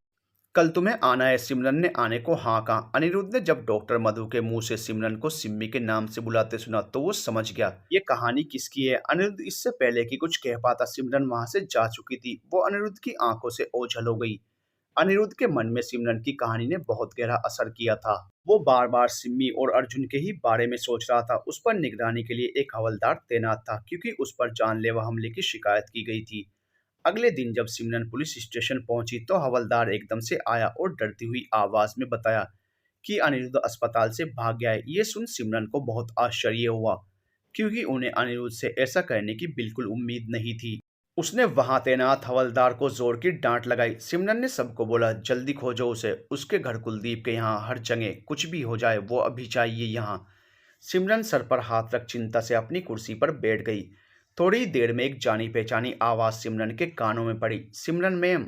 कल तुम्हें आना है। सिमरन ने आने को हाँ कहा। अनिरुद्ध ने जब डॉक्टर मधु के मुंह से सिमरन को सिम्मी के नाम से बुलाते सुना तो वो समझ गया ये कहानी किसकी है। अनिरुद्ध इससे पहले कि कुछ कह पाता सिमरन वहां से जा चुकी थी। वो अनिरुद्ध की आंखों से ओझल हो गई। अनिरुद्ध के मन में सिमरन की कहानी ने बहुत गहरा असर किया था। वो बार बार सिम्मी और अर्जुन के ही बारे में सोच रहा था। उस पर निगरानी के लिए एक हवलदार तैनात था, क्योंकि उस पर जानलेवा हमले की शिकायत की गई थी। अगले दिन जब सिमरन पुलिस स्टेशन पहुंची तो हवलदार एकदम से आया और डरती हुई आवाज में बताया कि अनिरुद्ध अस्पताल से भाग गया है। ये सुन सिमरन को बहुत आश्चर्य हुआ, क्योंकि उन्हें अनिरुद्ध से ऐसा करने की बिल्कुल उम्मीद नहीं थी। उसने वहां तैनात हवलदार को जोर की डांट लगाई। सिमरन ने सबको बोला, जल्दी खोजो उसे, उसके घर कुलदीप के यहाँ हर जगह, कुछ भी हो जाए वो अभी चाहिए यहाँ। सिमरन सर पर हाथ रख चिंता से अपनी कुर्सी पर बैठ गई। थोड़ी देर में एक जानी पहचानी आवाज सिमरन के कानों में पड़ी, सिमरन मैम।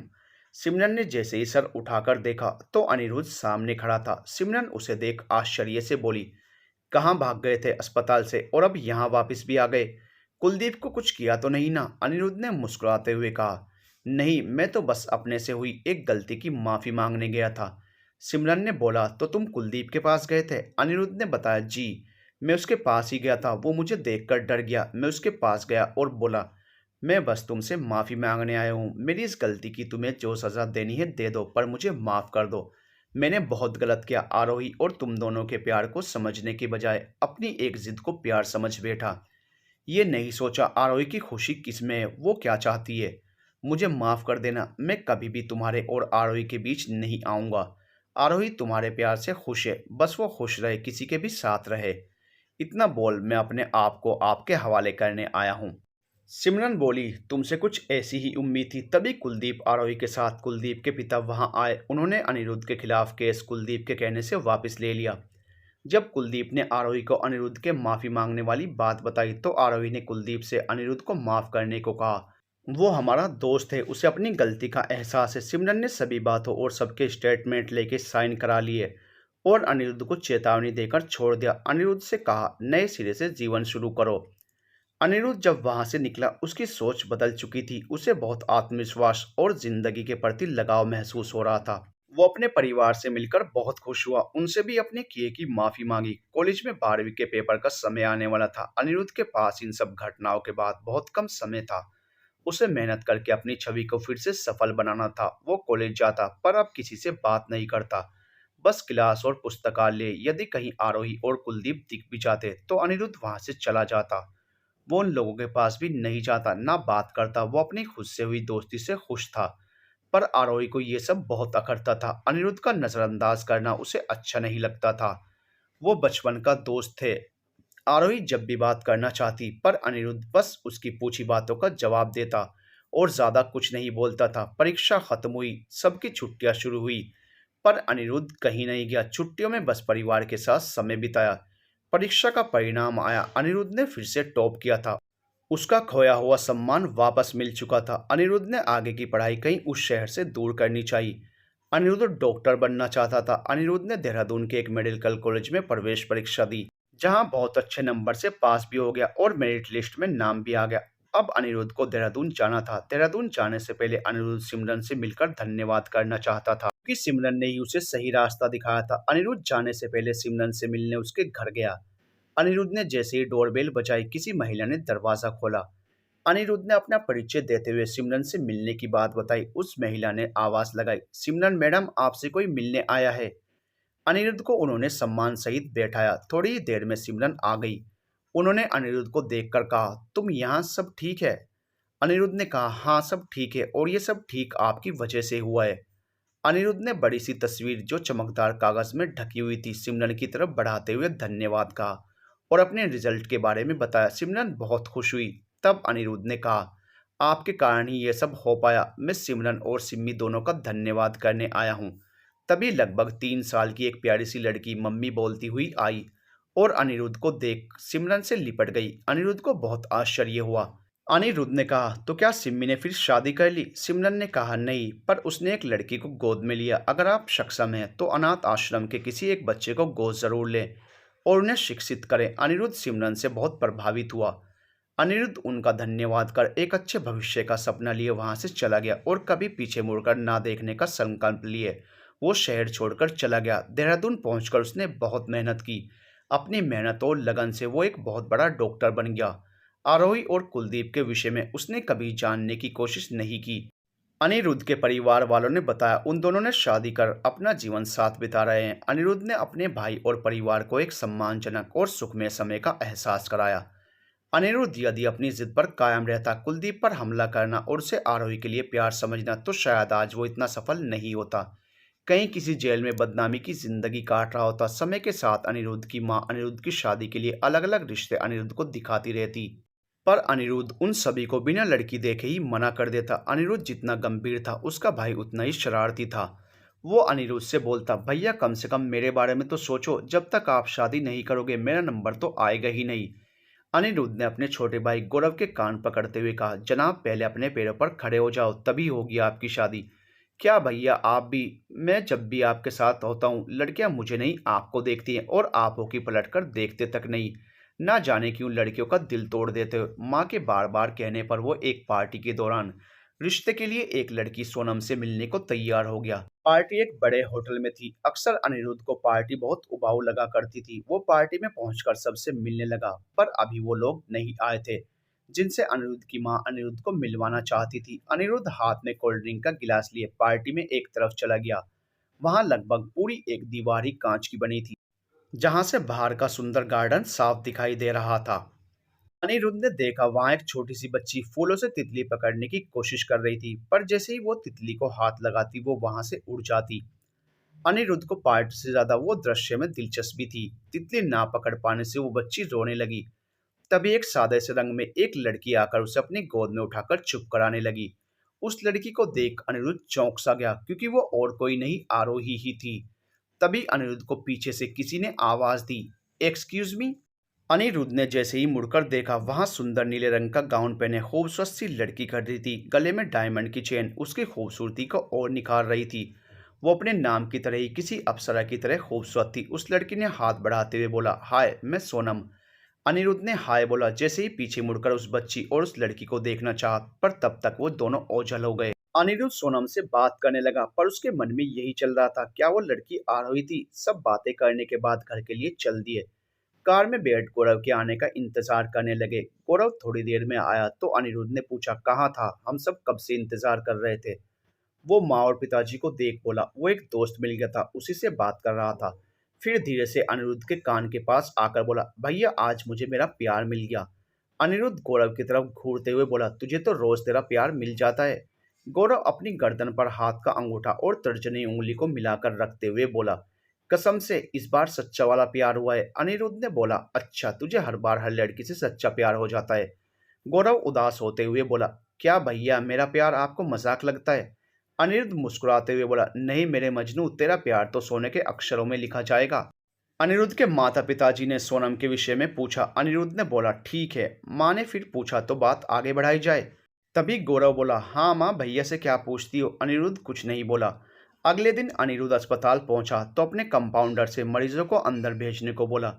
सिमरन ने जैसे ही सर उठाकर देखा तो अनिरुद्ध सामने खड़ा था। सिमरन उसे देख आश्चर्य से बोली, कहाँ भाग गए थे अस्पताल से और अब यहाँ वापस भी आ गए? कुलदीप को कुछ किया तो नहीं ना? अनिरुद्ध ने मुस्कुराते हुए कहा, नहीं, मैं तो बस अपने से हुई एक गलती की माफी मांगने गया था। सिमरन ने बोला, तो तुम कुलदीप के पास गए थे? अनिरुद्ध ने बताया, जी, मैं उसके पास ही गया था। वो मुझे देखकर डर गया। मैं उसके पास गया और बोला, मैं बस तुमसे माफी मांगने आया हूँ। मेरी इस गलती की तुम्हें जो सजा देनी है दे दो, पर मुझे माफ कर दो। मैंने बहुत गलत किया। आरोही और तुम दोनों के प्यार को समझने की बजाय अपनी एक जिद को प्यार समझ बैठा। ये नहीं सोचा आरोही की खुशी किस में है, वो क्या चाहती है। मुझे माफ कर देना, मैं कभी भी तुम्हारे और आरोही के बीच नहीं आऊंगा। आरोही तुम्हारे प्यार से खुश है, बस वो खुश रहे, किसी के भी साथ रहे। इतना बोल मैं अपने आप को आपके हवाले करने आया हूँ। सिमरन बोली, तुमसे कुछ ऐसी ही उम्मीद थी। तभी कुलदीप आरोही के साथ कुलदीप के पिता वहां आए। उन्होंने अनिरुद्ध के खिलाफ केस कुलदीप के कहने से वापस ले लिया। जब कुलदीप ने आरोही को अनिरुद्ध के माफी मांगने वाली बात बताई तो आरोही ने कुलदीप से अनिरुद्ध को माफ करने को कहा। वो हमारा दोस्त है, उसे अपनी गलती का एहसास है। सिमरन ने सभी बातों और सबके स्टेटमेंट लेके साइन करा लिए और अनिरुद्ध को चेतावनी देकर छोड़ दिया। अनिरुद्ध से कहा, नए सिरे से जीवन शुरू करो। अनिरुद्ध जब वहां से निकला उसकी सोच बदल चुकी थी। उसे बहुत आत्मविश्वास और जिंदगी के प्रति लगाव महसूस हो रहा था। वो अपने परिवार से मिलकर बहुत खुश हुआ। उनसे भी अपने किए की माफी मांगी। कॉलेज में 12वीं के पेपर का समय आने वाला था। अनिरुद्ध के पास इन सब घटनाओं के बाद बहुत कम समय था। उसे मेहनत करके अपनी छवि को फिर से सफल बनाना था। वो कॉलेज जाता पर अब किसी से बात नहीं करता, बस क्लास और पुस्तकालय। यदि कहीं आरोही और कुलदीप दिख भी जाते तो अनिरुद्ध वहां से चला जाता। वो उन लोगों के पास भी नहीं जाता, ना बात करता। वो अपनी खुद से हुई दोस्ती से खुश था। पर आरोही को ये सब बहुत अखरता था। अनिरुद्ध का नजरअंदाज करना उसे अच्छा नहीं लगता था। वो बचपन का दोस्त थे। आरोही जब भी बात करना चाहती पर अनिरुद्ध बस उसकी पूछी बातों का जवाब देता और ज्यादा कुछ नहीं बोलता था। परीक्षा खत्म हुई, सबकी छुट्टियां शुरू हुई, पर अनिरुद्ध कहीं नहीं गया। छुट्टियों में बस परिवार के साथ समय बिताया। परीक्षा का परिणाम आया। अनिरुद्ध ने फिर से टॉप किया था। उसका खोया हुआ सम्मान वापस मिल चुका था। अनिरुद्ध ने आगे की पढ़ाई कहीं उस शहर से दूर करनी चाहिए। अनिरुद्ध डॉक्टर बनना चाहता था। अनिरुद्ध ने देहरादून के एक मेडिकल कॉलेज में प्रवेश परीक्षा दी, जहां बहुत अच्छे नंबर से पास भी हो गया और मेरिट लिस्ट में नाम भी आ गया। अब अनिरुद्ध को देहरादून जाना था। देहरादून जाने से पहले अनिरुद्ध सिमरन से मिलकर धन्यवाद करना चाहता था, क्योंकि सिमरन ने ही उसे सही रास्ता दिखाया था। अनिरुद्ध जाने से पहले सिमरन से मिलने उसके घर गया। अनिरुद्ध ने जैसे ही डोरबेल बजाई, किसी महिला ने दरवाजा खोला। अनिरुद्ध ने अपना परिचय देते हुए सिमरन से मिलने की बात बताई। उस महिला ने आवाज लगाई, सिमरन मैडम, आपसे कोई मिलने आया है। अनिरुद्ध को उन्होंने सम्मान सहित बैठाया। थोड़ी ही देर में सिमरन आ गई। उन्होंने अनिरुद्ध को देखकर कहा, तुम यहाँ, सब ठीक है? अनिरुद्ध ने कहा, हाँ सब ठीक है, और ये सब ठीक आपकी वजह से हुआ है। अनिरुद्ध ने बड़ी सी तस्वीर जो चमकदार कागज में ढकी हुई थी सिमरन की तरफ बढ़ाते हुए धन्यवाद कहा और अपने रिजल्ट के बारे में बताया। सिमरन बहुत खुश हुई। तब अनिरुद्ध ने कहा, आपके कारण ही ये सब हो पाया। मैं सिमरन और सिम्मी दोनों का धन्यवाद करने आया हूँ। तभी लगभग 3 साल की एक प्यारी सी लड़की मम्मी बोलती हुई आई और अनिरुद्ध को देख सिमरन से लिपट गई। अनिरुद्ध को बहुत आश्चर्य हुआ। अनिरुद्ध ने कहा, तो क्या सिम्मी ने फिर शादी कर ली? सिमरन ने कहा, नहीं, पर उसने एक लड़की को गोद में लिया। अगर आप सक्षम हैं तो अनाथ आश्रम के किसी एक बच्चे को गोद जरूर लें और उन्हें शिक्षित करें। अनिरुद्ध सिमरन से बहुत प्रभावित हुआ। अनिरुद्ध उनका धन्यवाद कर एक अच्छे भविष्य का सपना लिए वहां से चला गया और कभी पीछे मुड़कर ना देखने का संकल्प लिए वो शहर छोड़कर चला गया। देहरादून पहुंचकर उसने बहुत मेहनत की। अपनी मेहनत और लगन से वो एक बहुत बड़ा डॉक्टर बन गया। आरोही और कुलदीप के विषय में उसने कभी जानने की कोशिश नहीं की। अनिरुद्ध के परिवार वालों ने बताया, उन दोनों ने शादी कर अपना जीवन साथ बिता रहे हैं। अनिरुद्ध ने अपने भाई और परिवार को एक सम्मानजनक और सुखमय समय का एहसास कराया। अनिरुद्ध यदि अपनी जिद पर कायम रहता, कुलदीप पर हमला करना और उसे आरोही के लिए प्यार समझना, तो शायद आज वो इतना सफल नहीं होता। कहीं किसी जेल में बदनामी की जिंदगी काट रहा होता। समय के साथ अनिरुद्ध की माँ अनिरुद्ध की शादी के लिए अलग अलग रिश्ते अनिरुद्ध को दिखाती रहती, पर अनिरुद्ध उन सभी को बिना लड़की देखे ही मना कर देता। अनिरुद्ध जितना गंभीर था उसका भाई उतना ही शरारती था। वो अनिरुद्ध से बोलता, भैया कम से कम मेरे बारे में तो सोचो, जब तक आप शादी नहीं करोगे मेरा नंबर तो आएगा ही नहीं। अनिरुद्ध ने अपने छोटे भाई गौरव के कान पकड़ते हुए कहा, जनाब पहले अपने पैरों पर खड़े हो जाओ, तभी होगी आपकी शादी। क्या भैया आप भी? मैं जब भी आपके साथ होता हूँ लड़कियां मुझे नहीं आपको देखती हैं और आप हो कि पलट कर देखते तक नहीं। ना जाने क्यों लड़कियों का दिल तोड़ देते हो। माँ के बार बार कहने पर वो एक पार्टी के दौरान रिश्ते के लिए एक लड़की सोनम से मिलने को तैयार हो गया। पार्टी एक बड़े होटल में थी। अक्सर अनिरुद्ध को पार्टी बहुत उबाऊ लगा करती थी। वो पार्टी में पहुंचकर सबसे मिलने लगा, पर अभी वो लोग नहीं आए थे जिनसे अनिरुद्ध की माँ अनिरुद्ध को मिलवाना चाहती थी। अनिरुद्ध हाथ में कोल्ड ड्रिंक का गिलास लिए पार्टी में एक तरफ चला गया। वहां लगभग पूरी एक दीवार ही कांच की बनी थी, जहां से बाहर का सुंदर गार्डन साफ दिखाई दे रहा था। अनिरुद्ध ने देखा वहां एक छोटी सी बच्ची फूलों से तितली पकड़ने की कोशिश कर रही थी, पर जैसे ही वो तितली को हाथ लगाती वो वहां से उड़ जाती। अनिरुद्ध को पार्टी से ज्यादा वो दृश्य में दिलचस्पी थी। तितली ना पकड़ पाने से वो बच्ची रोने लगी। तभी एक सादे से रंग में एक लड़की आकर उसे अपनी गोद में उठाकर चुप कराने लगी। उस लड़की को देख अनिरुद्ध चौंक सा गया, क्योंकि वो और कोई नहीं आरोही ही थी। तभी अनिरुद्ध को पीछे से किसी ने आवाज दी, एक्सक्यूज मी। अनिरुद्ध ने जैसे ही मुड़कर देखा, वहां सुंदर नीले रंग का गाउन पहने खूबसूरत सी लड़की खड़ी थी। गले में डायमंड की चेन उसकी खूबसूरती को और निखार रही थी। वो अपने नाम की तरह ही किसी अप्सरा की तरह खूबसूरत थी। उस लड़की ने हाथ बढ़ाते हुए बोला, हाय मैं सोनम। अनिरुद्ध ने हाय बोला जैसे ही पीछे मुड़कर उस बच्ची और उस लड़की को देखना चाहा, पर तब तक वो दोनों ओझल हो गए। अनिरुद्ध सोनम से बात करने लगा, पर उसके मन में यही चल रहा था, क्या वो लड़की आ रही थी। सब बातें करने के बाद घर के लिए चल दिए। कार में बैठ गौरव के आने का इंतजार करने लगे। गौरव थोड़ी देर में आया तो अनिरुद्ध ने पूछा, कहाँ था, हम सब कब से इंतजार कर रहे थे। वो माँ और पिताजी को देख बोला, वो एक दोस्त मिल गया था, उसी से बात कर रहा था। फिर धीरे से अनिरुद्ध के कान के पास आकर बोला, भैया आज मुझे मेरा प्यार मिल गया। अनिरुद्ध गौरव की तरफ घूरते हुए बोला, तुझे तो रोज तेरा प्यार मिल जाता है। गौरव अपनी गर्दन पर हाथ का अंगूठा और तर्जनी उंगली को मिलाकर रखते हुए बोला, कसम से इस बार सच्चा वाला प्यार हुआ है। अनिरुद्ध ने बोला, अच्छा तुझे हर बार हर लड़की से सच्चा प्यार हो जाता है। गौरव उदास होते हुए बोला, क्या भैया मेरा प्यार आपको मजाक लगता है। अनिरुद्ध मुस्कुराते हुए बोला, नहीं मेरे मजनू, तेरा प्यार तो सोने के अक्षरों में लिखा जाएगा। अनिरुद्ध के माता पिताजी ने सोनम के विषय में पूछा। अनिरुद्ध ने बोला, ठीक है। माँ ने फिर पूछा, तो बात आगे बढ़ाई जाए। तभी गौरव बोला, हाँ माँ, भैया से क्या पूछती हो। अनिरुद्ध कुछ नहीं बोला। अगले दिन अनिरुद्ध अस्पताल पहुंचा तो अपने कंपाउंडर से मरीजों को अंदर भेजने को बोला।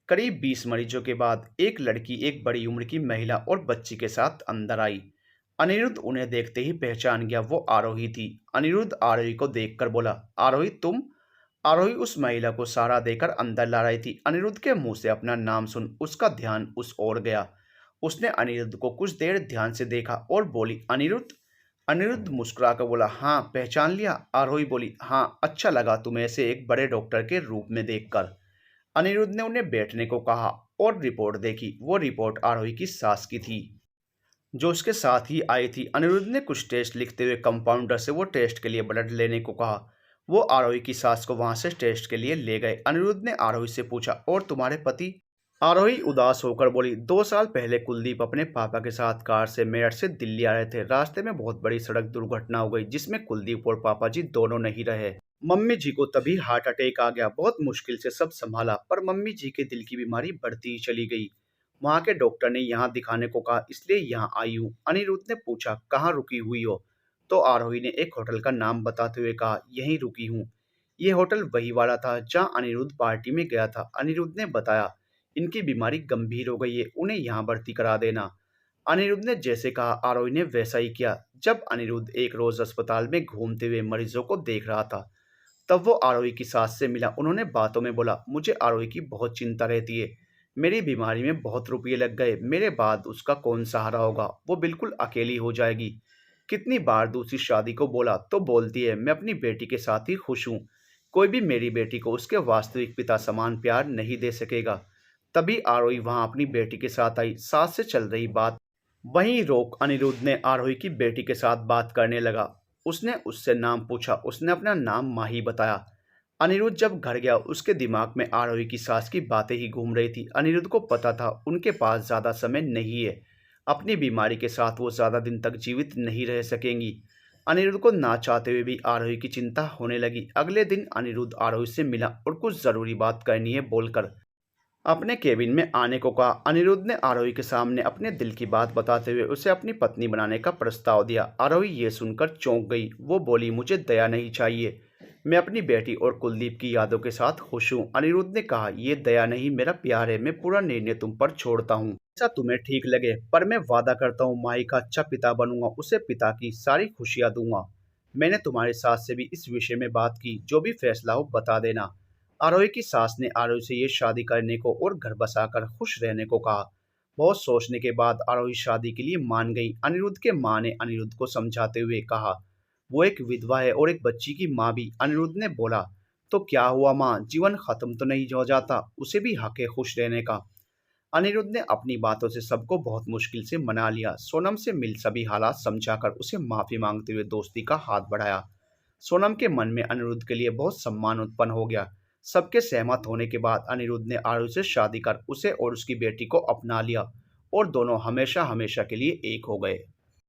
करीब 20 मरीजों के बाद एक लड़की एक बड़ी उम्र की महिला और बच्ची के साथ अंदर आई। अनिरुद्ध उन्हें देखते ही पहचान गया, वो आरोही थी। अनिरुद्ध आरोही को देखकर बोला, आरोही तुम। आरोही उस महिला को सहारा देकर अंदर ला रही थी। अनिरुद्ध के मुंह से अपना नाम सुन उसका ध्यान उस ओर गया। उसने अनिरुद्ध को कुछ देर ध्यान से देखा और बोली, अनिरुद्ध। अनिरुद्ध मुस्कुराकर बोला, हाँ पहचान लिया। आरोही बोली, हाँ अच्छा लगा तुम्हें ऐसे एक बड़े डॉक्टर के रूप में देखकर। अनिरुद्ध ने उन्हें बैठने को कहा और रिपोर्ट देखी। वो रिपोर्ट आरोही की सास की थी, जो उसके साथ ही आई थी। अनिरुद्ध ने कुछ टेस्ट लिखते हुए कंपाउंडर से वो टेस्ट के लिए ब्लड लेने को कहा। वो आरोही की सास को वहां से टेस्ट के लिए ले गए। अनिरुद्ध ने आरोही से पूछा, और तुम्हारे पति। आरोही उदास होकर बोली, 2 साल पहले कुलदीप अपने पापा के साथ कार से मेरठ से दिल्ली आ रहे थे। रास्ते में बहुत बड़ी सड़क दुर्घटना हो गई, जिसमें कुलदीप और पापा जी दोनों नहीं रहे। मम्मी जी को तभी हार्ट अटैक आ गया। बहुत मुश्किल से सब संभाला, पर मम्मी जी के दिल की बीमारी बढ़ती ही चली गई। वहाँ के डॉक्टर ने यहाँ दिखाने को कहा, इसलिए यहाँ आई हूँ। अनिरुद्ध ने पूछा, कहाँ रुकी हुई हो। तो आरोही ने एक होटल का नाम बताते हुए कहा, यहीं रुकी हूँ। ये होटल वही वाला था जहाँ अनिरुद्ध पार्टी में गया था। अनिरुद्ध ने बताया, इनकी बीमारी गंभीर हो गई है, उन्हें यहाँ भर्ती करा देना। अनिरुद्ध ने जैसे कहा आरोही ने वैसा ही किया। जब अनिरुद्ध एक रोज अस्पताल में घूमते हुए मरीजों को देख रहा था, तब वो आरोही की सास से मिला। उन्होंने बातों में बोला, मुझे आरोही की बहुत चिंता रहती है। मेरी बीमारी में बहुत रुपये लग गए, मेरे बाद उसका कौन सहारा होगा। वो बिल्कुल अकेली हो जाएगी। कितनी बार दूसरी शादी को बोला तो बोलती है, मैं अपनी बेटी के साथ ही खुश हूँ। कोई भी मेरी बेटी को उसके वास्तविक पिता समान प्यार नहीं दे सकेगा। तभी आरोही वहां अपनी बेटी के साथ आई। सास से चल रही बात वहीं रोक अनिरुद्ध ने आरोही की बेटी के साथ बात करने लगा। उसने उससे नाम पूछा। उसने अपना नाम माही बताया। अनिरुद्ध जब घर गया, उसके दिमाग में आरोही की सास की बातें ही घूम रही थी। अनिरुद्ध को पता था उनके पास ज्यादा समय नहीं है। अपनी बीमारी के साथ वो ज्यादा दिन तक जीवित नहीं रह सकेंगी। अनिरुद्ध को ना चाहते हुए भी आरोही की चिंता होने लगी। अगले दिन अनिरुद्ध आरोही से मिला और कुछ जरूरी बात करनी है बोलकर अपने केबिन में आने को कहा। अनिरुद्ध ने आरोही के सामने अपने दिल की बात बताते हुए उसे अपनी पत्नी बनाने का प्रस्ताव दिया। आरोही ये सुनकर चौंक गई। वो बोली, मुझे दया नहीं चाहिए, मैं अपनी बेटी और कुलदीप की यादों के साथ खुश हूँ। अनिरुद्ध ने कहा, ये दया नहीं मेरा प्यार है, मैं पूरा निर्णय तुम पर छोड़ता हूँ, ऐसा तुम्हें ठीक लगे। पर मैं वादा करता हूँ माही का अच्छा पिता बनूंगा, उसे पिता की सारी खुशियाँ दूंगा। मैंने तुम्हारे सास से भी इस विषय में बात की, जो भी फैसला हो बता देना। आरोही की सास ने आरोही से ये शादी करने को और घर बसाकर खुश रहने को कहा। बहुत सोचने के बाद आरोही शादी के लिए मान गई। अनिरुद्ध के माँ ने अनिरुद्ध को समझाते हुए कहा, वो एक विधवा है और एक बच्ची की माँ भी। अनिरुद्ध ने बोला, तो क्या हुआ माँ, जीवन खत्म तो नहीं हो जाता, उसे भी हक है खुश रहने का। अनिरुद्ध ने अपनी बातों से सबको बहुत मुश्किल से मना लिया। सोनम से मिल सभी हालात समझाकर उसे माफी मांगते हुए दोस्ती का हाथ बढ़ाया। सोनम के मन में अनिरुद्ध के लिए बहुत सम्मान उत्पन्न हो गया। सबके सहमत होने के बाद अनिरुद्ध ने आरु से शादी कर उसे और उसकी बेटी को अपना लिया और दोनों हमेशा हमेशा के लिए एक हो गए।